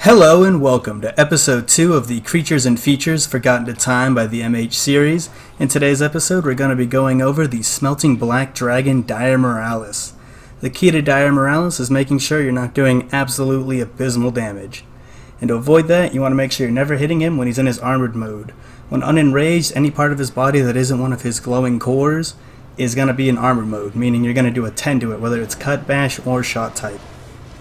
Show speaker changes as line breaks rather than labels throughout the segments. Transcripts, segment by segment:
Hello and welcome to episode 2 of the Creatures and Features Forgotten to Time by the MH series. In today's episode we're going to be going over the Smelting Black Dragon Dire Miralis. The key to Dire Miralis is making sure you're not doing absolutely abysmal damage. And to avoid that, you want to make sure you're never hitting him when he's in his armored mode. When unenraged, any part of his body that isn't one of his glowing cores is going to be in armored mode, meaning you're going to do a 10 to it, whether it's cut, bash, or shot type.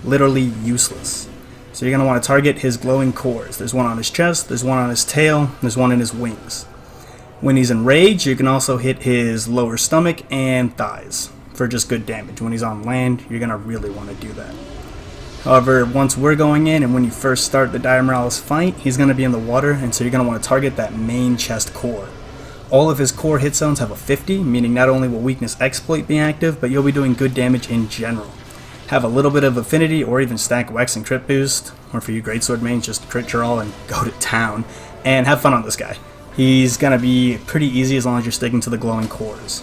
Literally useless. So you're going to want to target his glowing cores. There's one on his chest, there's one on his tail, there's one in his wings. When he's enraged, you can also hit his lower stomach and thighs for just good damage. When he's on land, you're going to really want to do that. However, once we're going in and when you first start the Dire Miralis fight, he's going to be in the water, and so you're going to want to target that main chest core. All of his core hit zones have a 50, meaning not only will Weakness Exploit be active, but you'll be doing good damage in general. Have a little bit of affinity or even stack Wex and crit boost, or for you greatsword mains, just crit your all and go to town, and have fun on this guy. He's gonna be pretty easy as long as you're sticking to the glowing cores.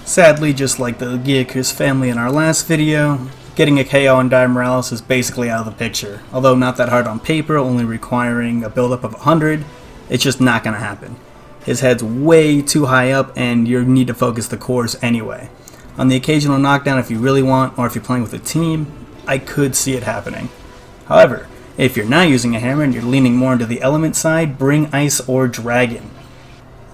Sadly, just like the Giakus family in our last video, getting a KO on Dire Miralis is basically out of the picture. Although not that hard on paper, only requiring a buildup of 100, it's just not gonna happen. His head's way too high up and you need to focus the cores anyway. On the occasional knockdown, if you really want, or if you're playing with a team, I could see it happening. However, if you're not using a hammer and you're leaning more into the element side, bring Ice or Dragon.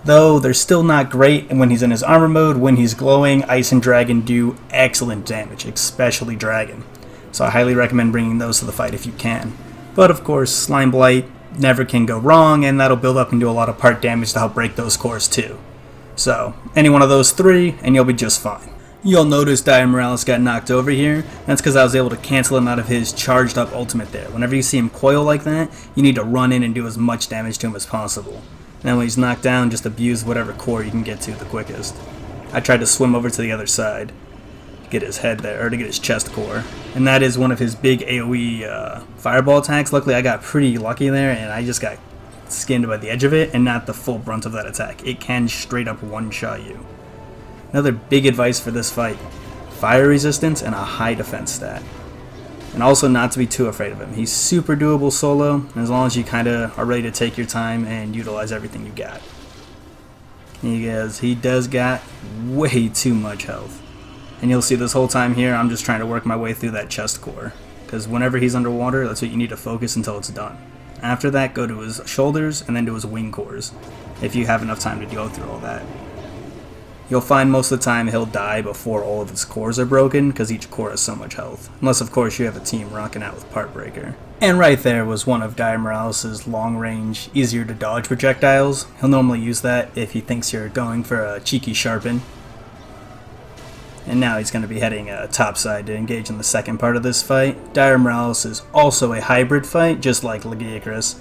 Though they're still not great when he's in his armor mode. When he's glowing, Ice and Dragon do excellent damage, especially Dragon. So I highly recommend bringing those to the fight if you can. But of course, Slime Blight never can go wrong, and that'll build up and do a lot of part damage to help break those cores too. So, any one of those three, and you'll be just fine. You'll notice Dire Miralis got knocked over here. That's because I was able to cancel him out of his charged up ultimate there. Whenever you see him coil like that, you need to run in and do as much damage to him as possible. And then when he's knocked down, just abuse whatever core you can get to the quickest. I tried to swim over to the other side to get his head there, or to get his chest core. And that is one of his big AoE fireball attacks. Luckily I got pretty lucky there and I just got skinned by the edge of it and not the full brunt of that attack. It can straight up one-shot you. Another big advice for this fight, fire resistance and a high defense stat. And also not to be too afraid of him. He's super doable solo, as long as you kind of are ready to take your time and utilize everything you got. He does got way too much health. And you'll see this whole time here, I'm just trying to work my way through that chest core. Because whenever he's underwater, that's what you need to focus until it's done. After that, go to his shoulders and then to his wing cores, if you have enough time to go through all that. You'll find most of the time he'll die before all of his cores are broken, because each core has so much health. Unless of course you have a team rocking out with Part Breaker. And right there was one of Dire Miralis' long range, easier to dodge projectiles. He'll normally use that if he thinks you're going for a cheeky sharpen. And now he's going to be heading topside to engage in the second part of this fight. Dire Miralis is also a hybrid fight, just like Legiacris.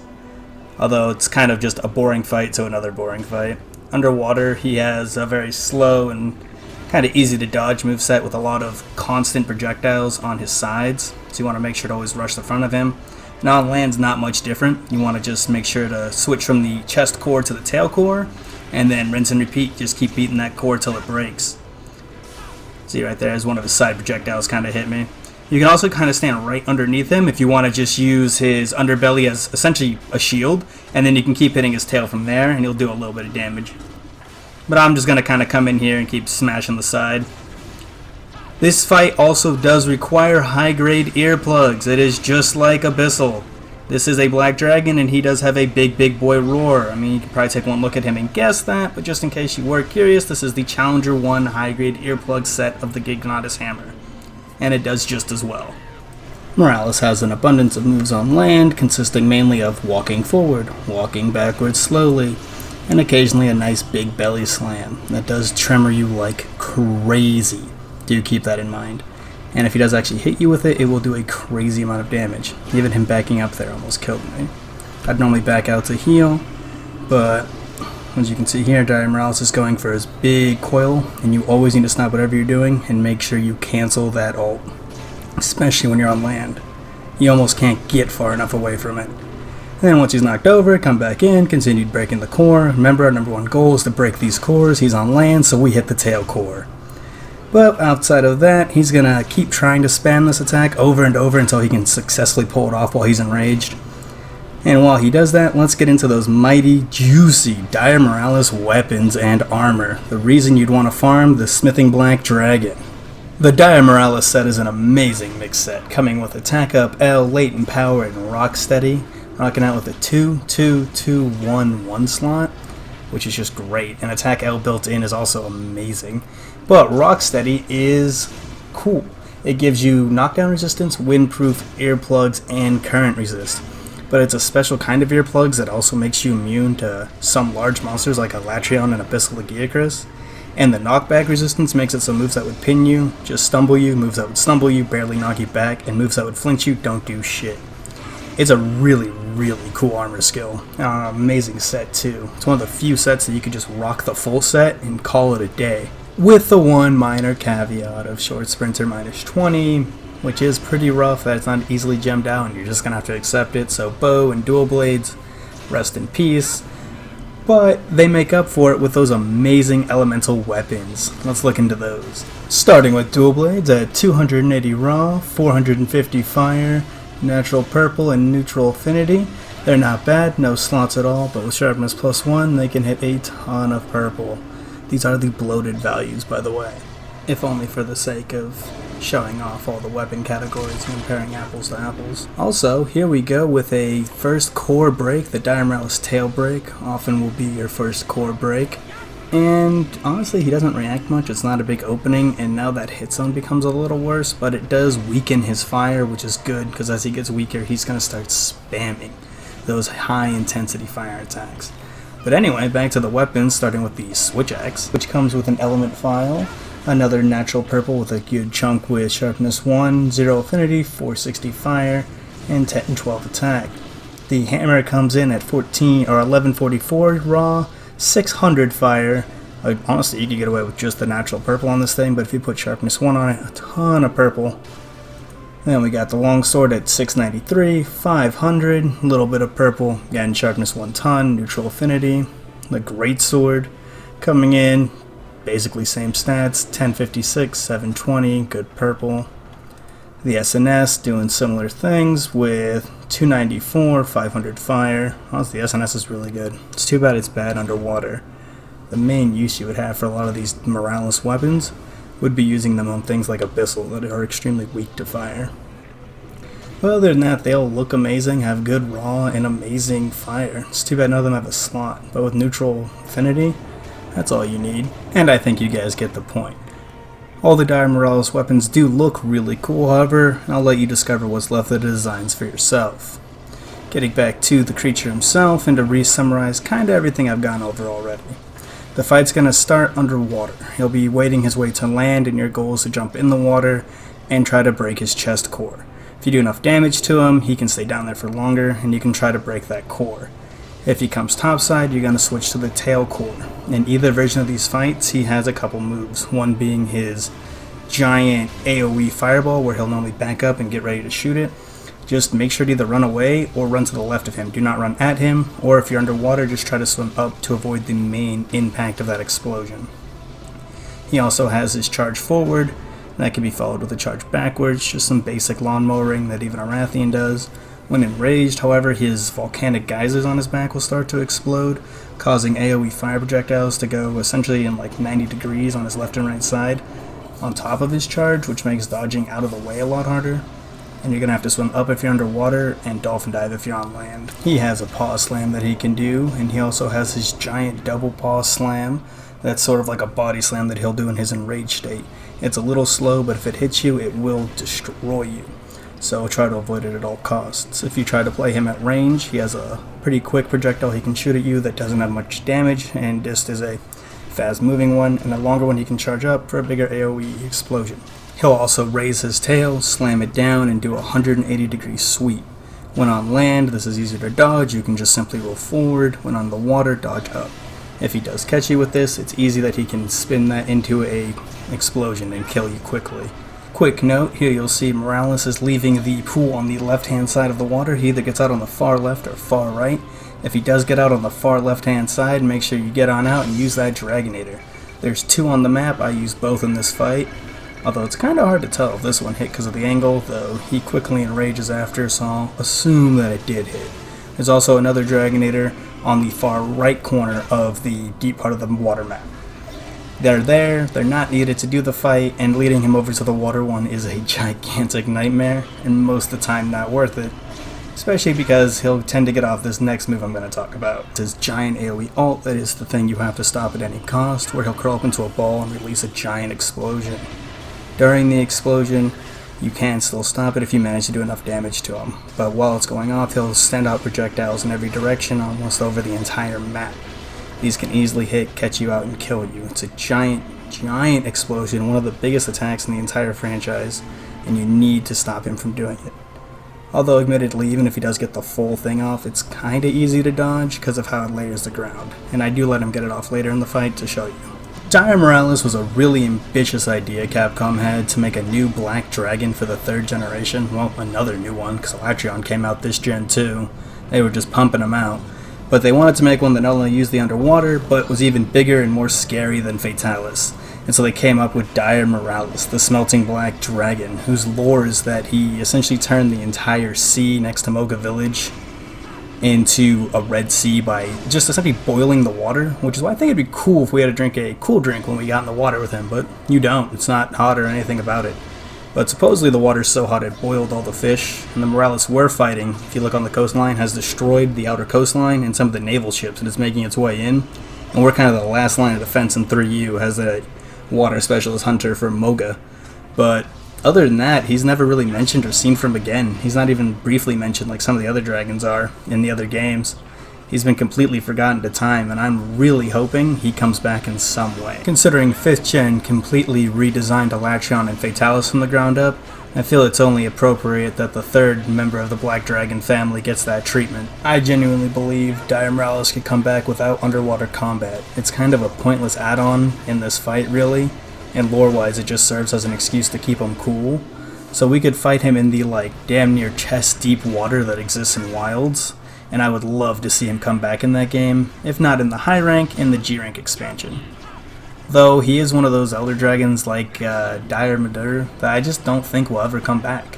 Although it's kind of just a boring fight to another boring fight. Underwater, he has a very slow and kind of easy to dodge moveset with a lot of constant projectiles on his sides, so you want to make sure to always rush the front of him. Now on land's not much different. You want to just make sure to switch from the chest core to the tail core, and then rinse and repeat, just keep beating that core till it breaks. See right there, as one of his side projectiles kind of hit me. You can also kind of stand right underneath him if you want to just use his underbelly as essentially a shield, and then you can keep hitting his tail from there and he'll do a little bit of damage. But I'm just going to kind of come in here and keep smashing the side. This fight also does require high-grade earplugs. It is just like Abyssal. This is a black dragon and he does have a big boy roar. I mean, you can probably take one look at him and guess that, but just in case you were curious, this is the Challenger 1 high-grade earplug set of the Gignotus hammer. And it does just as well. Miralis has an abundance of moves on land, consisting mainly of walking forward, walking backwards slowly, and occasionally a nice big belly slam that does tremor you like crazy. Do keep that in mind. And if he does actually hit you with it, it will do a crazy amount of damage. Even him backing up there almost killed me. I'd normally back out to heal, but as you can see here, Dire Miralis is going for his big coil, and you always need to stop whatever you're doing and make sure you cancel that ult, especially when you're on land. You almost can't get far enough away from it. And then once he's knocked over, come back in, continue breaking the core. Remember, our number one goal is to break these cores. He's on land, so we hit the tail core. But outside of that, he's gonna keep trying to spam this attack over and over until he can successfully pull it off while he's enraged. And while he does that, let's get into those mighty, juicy Dire Miralis weapons and armor. The reason you'd want to farm the Smithing Black Dragon. The Dire Miralis set is an amazing mix set, coming with Attack Up, L, Latent Power, and Rock Steady, rocking out with a 2-2-2-1-1 slot, which is just great, and Attack L built in is also amazing. But Rock Steady is cool. It gives you knockdown resistance, windproof, earplugs, and current resist. But it's a special kind of earplugs that also makes you immune to some large monsters like a Latreon and Abyssal Lagiacrus. And the knockback resistance makes it so moves that would pin you, just stumble you, moves that would stumble you, barely knock you back, and moves that would flinch you don't do shit. It's a really, really cool armor skill. Amazing set too. It's one of the few sets that you could just rock the full set and call it a day. With the one minor caveat of Short Sprinter -20, which is pretty rough, that it's not easily gemmed out and you're just going to have to accept it. So bow and dual blades, rest in peace. But they make up for it with those amazing elemental weapons. Let's look into those. Starting with dual blades at 280 raw, 450 fire, natural purple, and neutral affinity. They're not bad, no slots at all, but with sharpness +1 they can hit a ton of purple. These are the bloated values, by the way, if only for the sake of showing off all the weapon categories and comparing apples to apples. Also, here we go with a first core break. The Dire Miralis tail break often will be your first core break. And honestly, he doesn't react much. It's not a big opening, and now that hit zone becomes a little worse, but it does weaken his fire, which is good, because as he gets weaker, he's going to start spamming those high intensity fire attacks. But anyway, back to the weapons, starting with the Switch Axe, which comes with an element file, another natural purple with a good chunk with sharpness 1, 0 affinity, 460 fire, and 10 and 12 attack. The hammer comes in at 1144 raw, 600 fire. Honestly, you could get away with just the natural purple on this thing, but if you put sharpness 1 on it, a ton of purple. Then we got the longsword at 693, 500, a little bit of purple, again sharpness 1 ton, neutral affinity. The greatsword coming in, basically same stats, 1056, 720, good purple. The SNS doing similar things with 294, 500 fire. Honestly, the SNS is really good. It's too bad it's bad underwater. The main use you would have for a lot of these Miralis weapons would be using them on things like Abyssal that are extremely weak to fire. But other than that, they all look amazing, have good raw and amazing fire. It's too bad none of them have a slot, but with neutral affinity, that's all you need. And I think you guys get the point. All the Dire Miralis weapons do look really cool, however, I'll let you discover what's left of the designs for yourself. Getting back to the creature himself, and to re-summarize kinda everything I've gone over already. The fight's gonna start underwater. He'll be wading his way to land, and your goal is to jump in the water and try to break his chest core. If you do enough damage to him, he can stay down there for longer, and you can try to break that core. If he comes topside, you're going to switch to the tail core. In either version of these fights, he has a couple moves, one being his giant AoE fireball, where he'll normally back up and get ready to shoot it. Just make sure to either run away or run to the left of him. Do not run at him, or if you're underwater, just try to swim up to avoid the main impact of that explosion. He also has his charge forward, and that can be followed with a charge backwards, just some basic lawnmowering that even a Rathian does. When enraged, however, his volcanic geysers on his back will start to explode, causing AoE fire projectiles to go essentially in like 90 degrees on his left and right side, on top of his charge, which makes dodging out of the way a lot harder. And you're going to have to swim up if you're underwater, and dolphin dive if you're on land. He has a paw slam that he can do, and he also has his giant double paw slam. That's sort of like a body slam that he'll do in his enraged state. It's a little slow, but if it hits you, it will destroy you. So try to avoid it at all costs. If you try to play him at range, he has a pretty quick projectile he can shoot at you that doesn't have much damage, and just is a fast moving one, and a longer one he can charge up for a bigger AoE explosion. He'll also raise his tail, slam it down, and do a 180 degree sweep. When on land, this is easier to dodge, you can just simply roll forward. When on the water, dodge up. If he does catch you with this, it's easy that he can spin that into a explosion and kill you quickly. Quick note, here you'll see Miralis is leaving the pool on the left hand side of the water. He either gets out on the far left or far right. If he does get out on the far left hand side, make sure you get on out and use that Dragonator. There's 2 on the map, I used both in this fight. Although it's kind of hard to tell if this one hit because of the angle, though he quickly enrages after, so I'll assume that it did hit. There's also another Dragonator on the far right corner of the deep part of the water map. They're there, they're not needed to do the fight, and leading him over to the water one is a gigantic nightmare, and most of the time not worth it. Especially because he'll tend to get off this next move I'm going to talk about. It's his giant AoE ult that is the thing you have to stop at any cost, where he'll curl up into a ball and release a giant explosion. During the explosion, you can still stop it if you manage to do enough damage to him, but while it's going off, he'll send out projectiles in every direction almost over the entire map. These can easily hit, catch you out, and kill you. It's a giant explosion, one of the biggest attacks in the entire franchise, and you need to stop him from doing it. Although admittedly, even if he does get the full thing off, it's kinda easy to dodge because of how it layers the ground, and I do let him get it off later in the fight to show you. Dire Miralis was a really ambitious idea Capcom had to make a new Black Dragon for the 3rd generation. Well, another new one, because Electron came out this gen too. They were just pumping them out. But they wanted to make one that not only used the underwater, but was even bigger and more scary than Fatalis. And so they came up with Dire Miralis, the Smelting Black Dragon, whose lore is that he essentially turned the entire sea next to Moga Village into a red sea by just essentially boiling the water, which is why I think it'd be cool if we had to drink a cool drink when we got in the water with him, but you don't. It's not hot or anything about it. But supposedly the water's so hot it boiled all the fish, and the Miralis we're fighting, if you look on the coastline, has destroyed the outer coastline and some of the naval ships, and is making its way in. And we're kind of the last line of defense in 3U as a water specialist hunter for Moga. But other than that, he's never really mentioned or seen from again. He's not even briefly mentioned like some of the other dragons are in the other games. He's been completely forgotten to time, and I'm really hoping he comes back in some way. Considering 5th gen completely redesigned Electron and Fatalis from the ground up, I feel it's only appropriate that the 3rd member of the Black Dragon family gets that treatment. I genuinely believe Dire Miralis could come back without underwater combat. It's kind of a pointless add-on in this fight, really, and lore-wise it just serves as an excuse to keep him cool. So we could fight him in the damn near chest-deep water that exists in Wilds, and I would love to see him come back in that game, if not in the high rank, in the G rank expansion. Though he is one of those Elder Dragons like Dire Miralis that I just don't think will ever come back.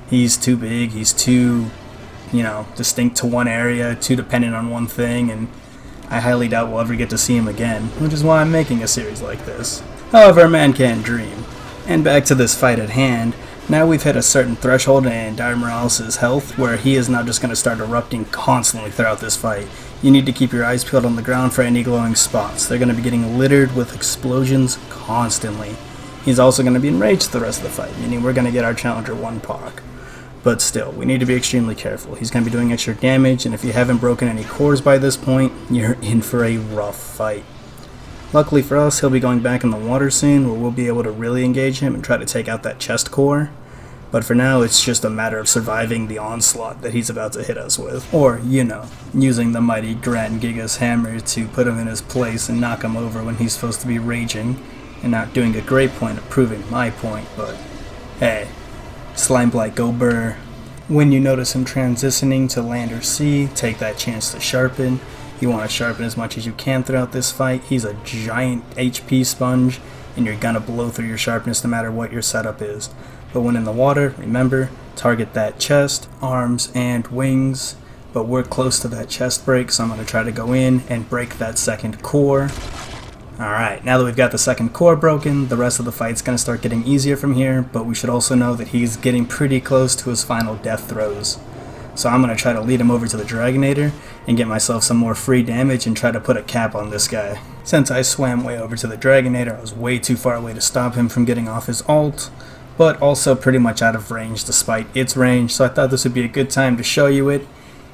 He's too big, he's too, distinct to one area, too dependent on one thing, and I highly doubt we'll ever get to see him again, which is why I'm making a series like this. However, a man can dream. And back to this fight at hand. Now we've hit a certain threshold in Dire Miralis' health where he is now just going to start erupting constantly throughout this fight. You need to keep your eyes peeled on the ground for any glowing spots. They're going to be getting littered with explosions constantly. He's also going to be enraged the rest of the fight, meaning we're going to get our challenger 1 Poc. But still, we need to be extremely careful. He's going to be doing extra damage, and if you haven't broken any cores by this point, you're in for a rough fight. Luckily for us, he'll be going back in the water soon, where we'll be able to really engage him and try to take out that chest core. But for now, it's just a matter of surviving the onslaught that he's about to hit us with. Or, using the mighty Grand Giga's hammer to put him in his place and knock him over when he's supposed to be raging, and not doing a great point of proving my point, but hey, Slime Blight go burr. When you notice him transitioning to land or sea, take that chance to sharpen. You want to sharpen as much as you can throughout this fight. He's a giant HP sponge, and you're gonna blow through your sharpness no matter what your setup is. But when in the water, remember, target that chest, arms, and wings. But we're close to that chest break, so I'm going to try to go in and break that 2nd core. Alright, now that we've got the 2nd core broken, the rest of the fight's going to start getting easier from here, but we should also know that he's getting pretty close to his final death throes. So I'm going to try to lead him over to the Dragonator and get myself some more free damage and try to put a cap on this guy. Since I swam way over to the Dragonator, I was way too far away to stop him from getting off his ult, but also pretty much out of range despite its range, so I thought this would be a good time to show you it.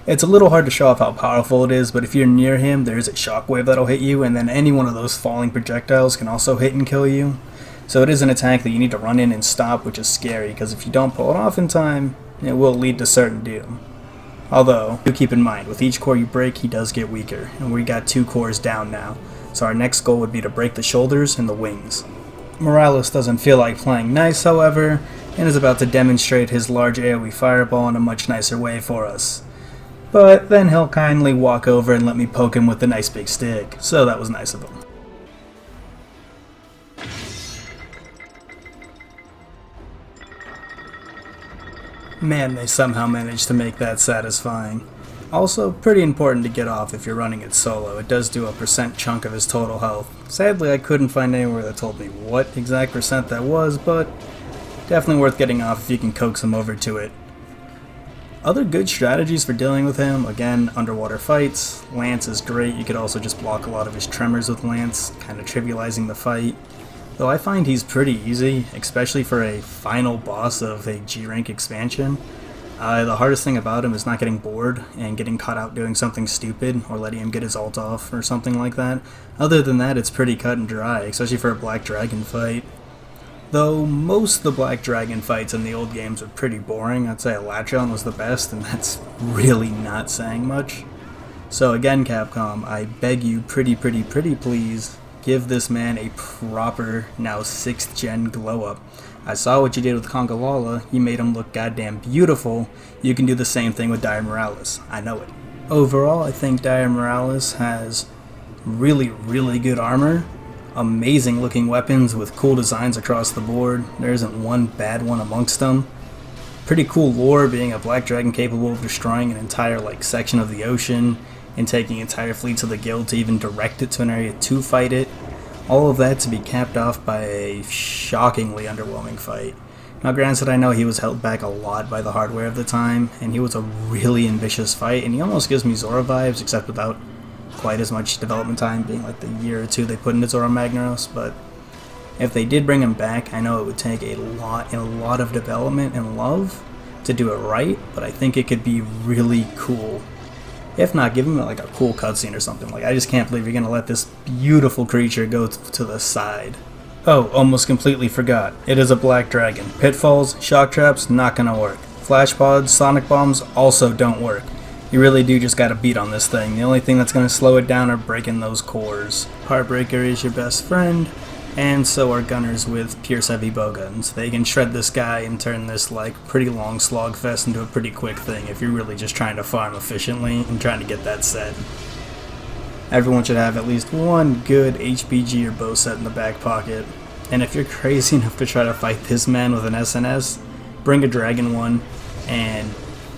It's a little hard to show off how powerful it is, but if you're near him, there is a shockwave that'll hit you, and then any one of those falling projectiles can also hit and kill you. So it is an attack that you need to run in and stop, which is scary, because if you don't pull it off in time, it will lead to certain doom. Although, do keep in mind, with each core you break, he does get weaker, and we got 2 cores down now, so our next goal would be to break the shoulders and the wings. Miralis doesn't feel like playing nice, however, and is about to demonstrate his large AoE fireball in a much nicer way for us. But then he'll kindly walk over and let me poke him with the nice big stick, so that was nice of him. Man, they somehow managed to make that satisfying. Also, pretty important to get off if you're running it solo. It does do a percent chunk of his total health. Sadly, I couldn't find anywhere that told me what exact percent that was, but definitely worth getting off if you can coax him over to it. Other good strategies for dealing with him, again, underwater fights. Lance is great. You could also just block a lot of his tremors with Lance, kind of trivializing the fight. Though I find he's pretty easy, especially for a final boss of a G-rank expansion. The hardest thing about him is not getting bored and getting caught out doing something stupid or letting him get his ult off or something like that. Other than that, it's pretty cut and dry, especially for a Black Dragon fight. Though most of the Black Dragon fights in the old games were pretty boring. I'd say Elatrion was the best, and that's really not saying much. So again, Capcom, I beg you pretty please, give this man a proper, now 6th gen glow up. I saw what you did with Congalala, you made him look goddamn beautiful. You can do the same thing with Dire Miralis, I know it. Overall, I think Dire Miralis has really good armor, amazing looking weapons with cool designs across the board. There isn't one bad one amongst them. Pretty cool lore, being a Black Dragon capable of destroying an entire section of the ocean and taking entire fleets of the guild to even direct it to an area to fight it. All of that to be capped off by a shockingly underwhelming fight. Now granted, I know he was held back a lot by the hardware of the time, and he was a really ambitious fight, and he almost gives me Zora vibes, except without quite as much development time, being the year or two they put into Zora Magnaros. But if they did bring him back, I know it would take a lot of development and love to do it right, but I think it could be really cool. If not, give him a cool cutscene or something. I just can't believe you're gonna let this beautiful creature go to the side. Oh, almost completely forgot. It is a Black Dragon. Pitfalls, shock traps, not gonna work. Flash pods, sonic bombs also don't work. You really do just gotta beat on this thing. The only thing that's gonna slow it down are breaking those cores. Heartbreaker is your best friend, and so are gunners with Pierce Heavy Bowguns. They can shred this guy and turn this pretty long slog fest into a pretty quick thing if you're really just trying to farm efficiently and trying to get that set. Everyone should have at least one good HPG or bow set in the back pocket. And if you're crazy enough to try to fight this man with an SNS, bring a Dragon one, and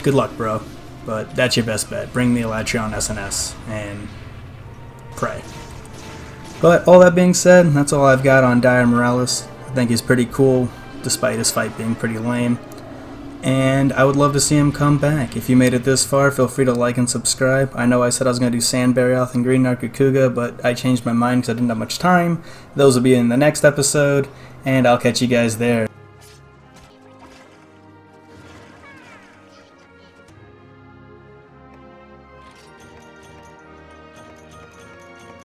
good luck, bro. But that's your best bet. Bring the Elatrion SNS and pray. But all that being said, that's all I've got on Dire Miralis. I think he's pretty cool, despite his fight being pretty lame. And I would love to see him come back. If you made it this far, feel free to like and subscribe. I know I said I was going to do Sand Barioth and Green Narcocuga, but I changed my mind because I didn't have much time. Those will be in the next episode, and I'll catch you guys there.